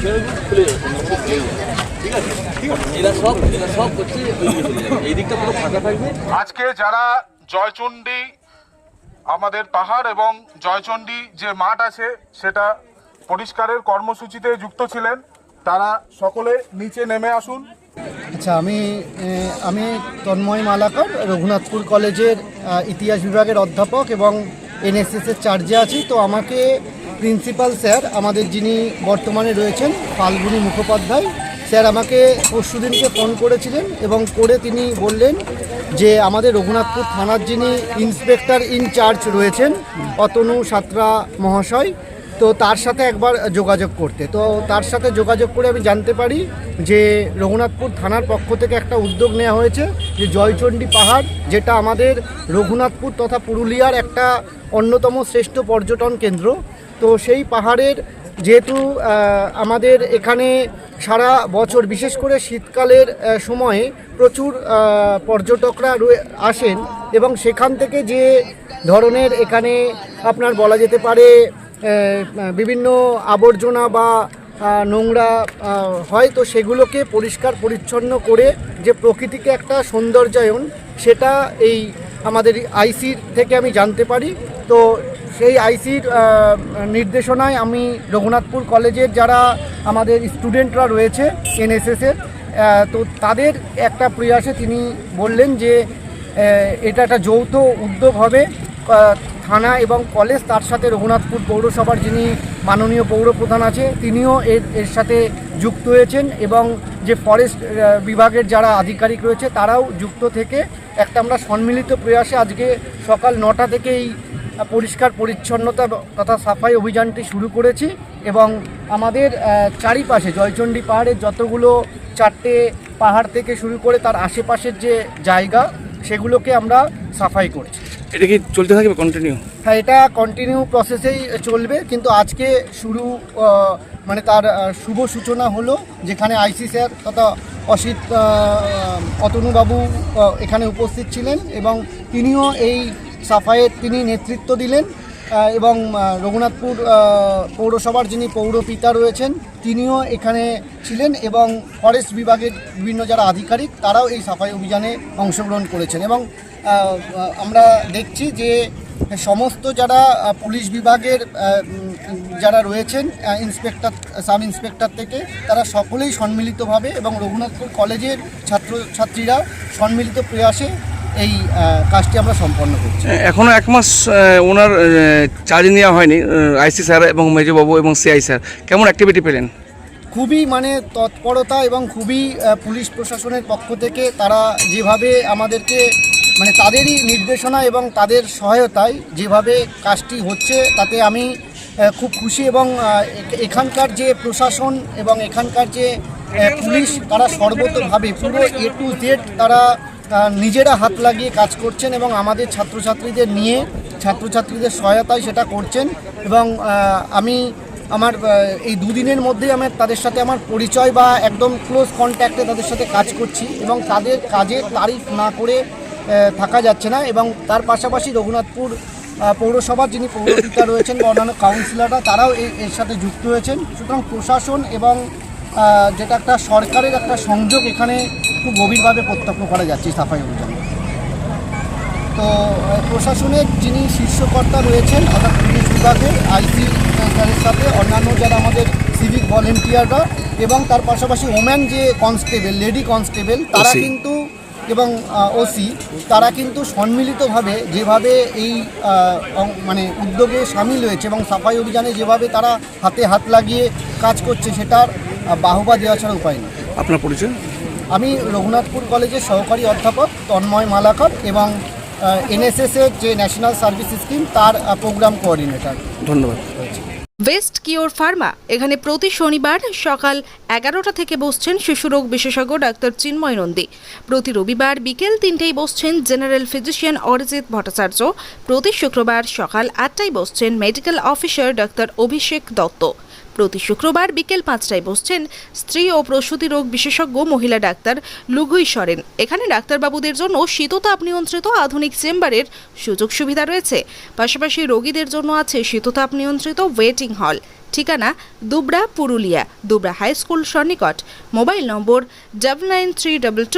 খুলে যাবে, ঠিক আছে? এরা সব হচ্ছে এই দিকটা পুরো ফাঁকা থাকবে। আজকে যারা জয়চণ্ডী আমাদের পাহাড় এবং জয়চণ্ডী যে মাঠ আছে সেটা পরিষ্কারের কর্মসূচিতে যুক্ত ছিলেন, তারা সকলে নিচে নেমে আসুন। আচ্ছা, আমি তন্ময় মালাকর, রঘুনাথপুর কলেজের ইতিহাস বিভাগের অধ্যাপক এবং এনএসএসের চার্জে আছি। তো আমাকে প্রিন্সিপাল স্যার, আমাদের যিনি বর্তমানে রয়েছেন ফাল্গুনী মুখোপাধ্যায় স্যার, আমাকে পরশুদিনকে ফোন করেছিলেন এবং করে তিনি বললেন যে আমাদের রঘুনাথপুর থানার যিনি ইন্সপেক্টর ইনচার্জ রয়েছেন অতনু সাঁতরা মহাশয়, তো তার সাথে একবার যোগাযোগ করতে। তো তার সাথে যোগাযোগ করে আমি জানতে পারি যে রঘুনাথপুর থানার পক্ষ থেকে একটা উদ্যোগ নেওয়া হয়েছে যে জয়চণ্ডী পাহাড়, যেটা আমাদের রঘুনাথপুর তথা পুরুলিয়ার একটা অন্যতম শ্রেষ্ঠ পর্যটন কেন্দ্র। তো সেই পাহাড়ের যেহেতু আমাদের এখানে সারা বছর বিশেষ করে শীতকালের সময়ে প্রচুর পর্যটকরা আসেন এবং সেখান থেকে যে ধরনের এখানে আপনার বলা যেতে পারে বিভিন্ন আবর্জনা বা নোংরা হয়, তো সেগুলোকে পরিষ্কার পরিচ্ছন্ন করে যে প্রকৃতিকে একটা সৌন্দর্যায়ন, সেটা এই আমাদের আইসির থেকে আমি জানতে পারি। তো সেই আইসির নির্দেশনায় আমি রঘুনাথপুর কলেজের যারা আমাদের স্টুডেন্টরা রয়েছে এনএসএসের, তো তাদের একটা প্রয়াসে তিনি বললেন যে এটা একটা যৌথ উদ্যোগ হবে, থানা এবং কলেজ, তার সাথে রঘুনাথপুর পৌরসভার যিনি মাননীয় পৌরপ্রধান আছে তিনিও এর সাথে যুক্ত হয়েছেন এবং যে ফরেস্ট বিভাগের যারা আধিকারিক রয়েছে তারাও যুক্ত থেকে একটা আমরা সম্মিলিত প্রয়াসে আজকে সকাল 9টা থেকে এই পরিষ্কার পরিচ্ছন্নতা তথা সাফাই অভিযানটি শুরু করেছি এবং আমাদের চারিপাশে জয়চণ্ডী পাহাড়ের যতগুলো 4টে পাহাড় থেকে শুরু করে তার আশেপাশের যে জায়গা সেগুলোকে আমরা সাফাই করছি। এটা কি চলতে থাকবে কন্টিনিউ? হ্যাঁ, এটা কন্টিনিউ প্রসেসেই চলবে, কিন্তু আজকে শুরু মানে তার শুভ সূচনা হলো, যেখানে আইসি স্যার তথা অসিত অতনুবাবু এখানে উপস্থিত ছিলেন এবং তিনিও এই সাফাইয়ের তিনি নেতৃত্ব দিলেন এবং রঘুনাথপুর পৌরসভার যিনি পৌরপিতা রয়েছেন তিনিও এখানে ছিলেন এবং ফরেস্ট বিভাগের বিভিন্ন যারা আধিকারিক তারাও এই সাফাই অভিযানে অংশগ্রহণ করেছেন এবং আমরা দেখছি যে সমস্ত যারা পুলিশ বিভাগের যারা রয়েছেন ইন্সপেক্টর, সাব ইন্সপেক্টর থেকে, তারা সকলেই সম্মিলিতভাবে এবং রঘুনাথপুর কলেজের ছাত্রছাত্রীরা সম্মিলিত প্রয়াসে এই কাজটি আমরা সম্পন্ন করছি। এখনও 1 মাস ওনার চার্জ নেওয়া হয়নি আইসি স্যার এবং মেজবাবু এবং সিআই স্যার, কেমন অ্যাক্টিভিটি পেলেন? খুবই মানে তৎপরতা এবং খুবই পুলিশ প্রশাসনের পক্ষ থেকে তারা যেভাবে আমাদেরকে মানে তাদেরই নির্দেশনা এবং তাদের সহায়তায় যেভাবে কাজটি হচ্ছে তাতে আমি খুব খুশি এবং এখানকার যে প্রশাসন এবং এখানকার যে পুলিশ তারা সর্বতভাবে পুরো A to Z তারা নিজেরা হাত লাগিয়ে কাজ করছেন এবং আমাদের ছাত্রছাত্রীদের নিয়ে ছাত্রছাত্রীদের সহায়তায় সেটা করছেন এবং আমি আমার এই 2 দিনের মধ্যেই আমি তাদের সাথে আমার পরিচয় বা একদম ক্লোজ কন্ট্যাক্টে তাদের সাথে কাজ করছি এবং তাদের কাজের তারিফ না করে থাকা যাচ্ছে না এবং তার পাশাপাশি রঘুনাথপুর পৌরসভার যিনি পৌরপিতা রয়েছেন বা অন্যান্য কাউন্সিলররা তারাও এর সাথে যুক্ত হয়েছেন। সুতরাং প্রশাসন এবং যেটা একটা সরকারের একটা সংযোগ এখানে খুব গভীরভাবে প্রত্যক্ষ করা যাচ্ছে সাফাই অভিযানে। তো প্রশাসনের যিনি শীর্ষকর্তা রয়েছেন অর্থাৎ পুলিশ বিভাগের আইসি স্যারের সাথে অন্যান্য যারা আমাদের সিভিক ভলেন্টিয়াররা এবং তার পাশাপাশি ওম্যান যে কনস্টেবল, লেডি কনস্টেবল, তারা কিন্তু এবং ওসি তারা কিন্তু সম্মিলিতভাবে যেভাবে এই মানে উদ্যোগে সামিল হয়েছে এবং সাফাই অভিযানে যেভাবে তারা হাতে হাত লাগিয়ে কাজ করছে সেটার বাহবা দেওয়া ছাড়া উপায় নেই। আপনার পরিচয়? আমি রঘুনাথপুর কলেজের সহকারী অধ্যাপক তন্ময় মালাকর এবং এনএসএসের যে ন্যাশনাল সার্ভিস স্কিম তার প্রোগ্রাম কোঅর্ডিনেটর। ধন্যবাদ। ওয়েস্ট কিওর ফার্মা এখানে প্রতি শনিবার সকাল 11টা থেকে বসছেন শিশুরোগ বিশেষজ্ঞ ডাক্তার চিন্ময় নন্দী। প্রতি রবিবার বিকেল 3টেয় বসছেন জেনারেল ফিজিশিয়ান অরিজিৎ ভট্টাচার্য। প্রতি শুক্রবার সকাল 8টায় বসছেন মেডিকেল অফিসার ডাক্তার অভিষেক দত্ত। প্রতি শুক্রবার বিকেল 5টায় বসছেন স্ত্রী ও প্রসূতি রোগ বিশেষজ্ঞ মহিলা ডাক্তার লুগুই সরেন। এখানে ডাক্তারবাবুদের জন্য শীততাপ নিয়ন্ত্রিত আধুনিক চেম্বারের সুযোগ সুবিধা রয়েছে। পাশাপাশি রোগীদের জন্য আছে শীততাপ নিয়ন্ত্রিত ওয়েটিং হল। ঠিকানা দুবরা পুরুলিয়া, দুবরা হাই স্কুল সন্নিকট। Mobile number 993222